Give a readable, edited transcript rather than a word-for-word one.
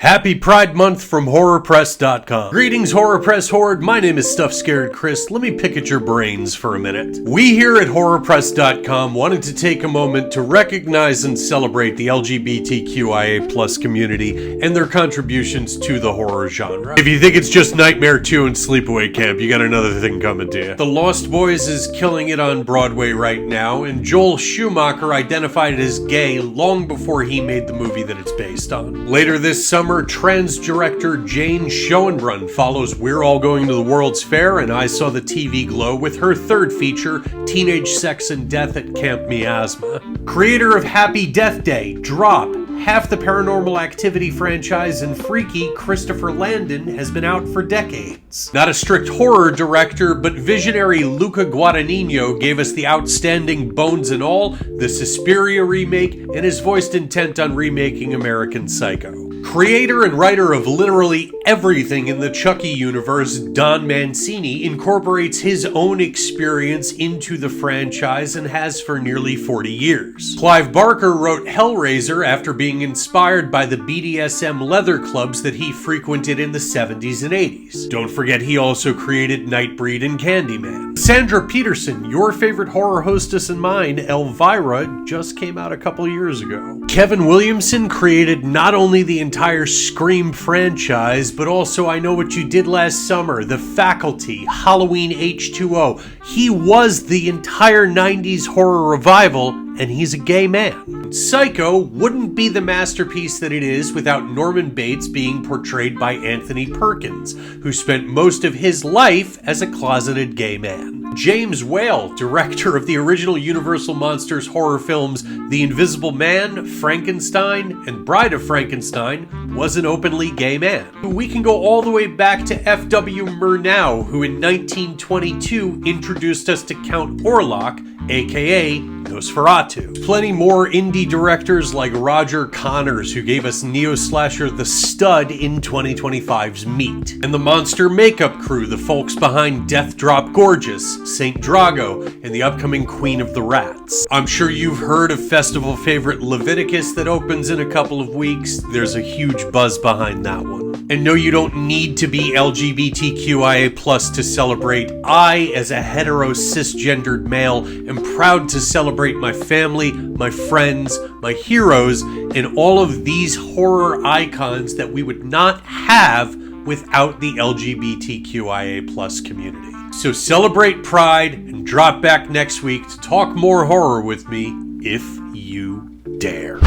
Happy Pride Month from HorrorPress.com. Greetings, Horror Press Horde. My name is Stuff Scared Chris. Let me pick at your brains for a minute. We here at HorrorPress.com wanted to take a moment to recognize and celebrate the LGBTQIA+ community and their contributions to the horror genre. If you think it's just Nightmare 2 and Sleepaway Camp, you got another thing coming to you. The Lost Boys is killing it on Broadway right now, and Joel Schumacher identified as gay long before he made the movie that it's based on. Later this summer, trans director Jane Schoenbrunn follows We're All Going to the World's Fair, and I Saw the TV Glow with her third feature, Teenage Sex and Death at Camp Miasma. Creator of Happy Death Day, Drop, half the Paranormal Activity franchise, and Freaky, Christopher Landon has been out for decades. Not a strict horror director, but visionary Luca Guadagnino gave us the outstanding Bones and All, the Suspiria remake, and is voiced intent on remaking American Psycho. Creator and writer of literally everything in the Chucky universe, Don Mancini incorporates his own experience into the franchise and has for nearly 40 years. Clive Barker wrote Hellraiser after being inspired by the BDSM leather clubs that he frequented in the 70s and 80s. Don't forget he also created Nightbreed and Candyman. Sandra Peterson, your favorite horror hostess and mine, Elvira, just came out a couple years ago. Kevin Williamson created not only the entire Scream franchise, but also I Know What You Did Last Summer, The Faculty, Halloween H2O. He was the entire 90s horror revival, and he's a gay man. Psycho wouldn't be the masterpiece that it is without Norman Bates being portrayed by Anthony Perkins, who spent most of his life as a closeted gay man. James Whale, director of the original Universal Monsters horror films The Invisible Man, Frankenstein, and Bride of Frankenstein, was an openly gay man. We can go all the way back to F.W. Murnau, who in 1922 introduced us to Count Orlok, aka Nosferatu. Plenty more indie directors like Roger Connors, who gave us neo-slasher The Stud in 2025's Meat. And the monster makeup crew, the folks behind Death Drop Gorgeous, Saint Drago, and the upcoming Queen of the Rats. I'm sure you've heard of festival favorite Leviticus that opens in a couple of weeks. There's a huge buzz behind that one. And no, you don't need to be LGBTQIA+ to celebrate. I, as a hetero cisgendered male, am proud to celebrate my family, my friends, my heroes, and all of these horror icons that we would not have without the LGBTQIA+ community. So celebrate Pride and drop back next week to talk more horror with me if you dare.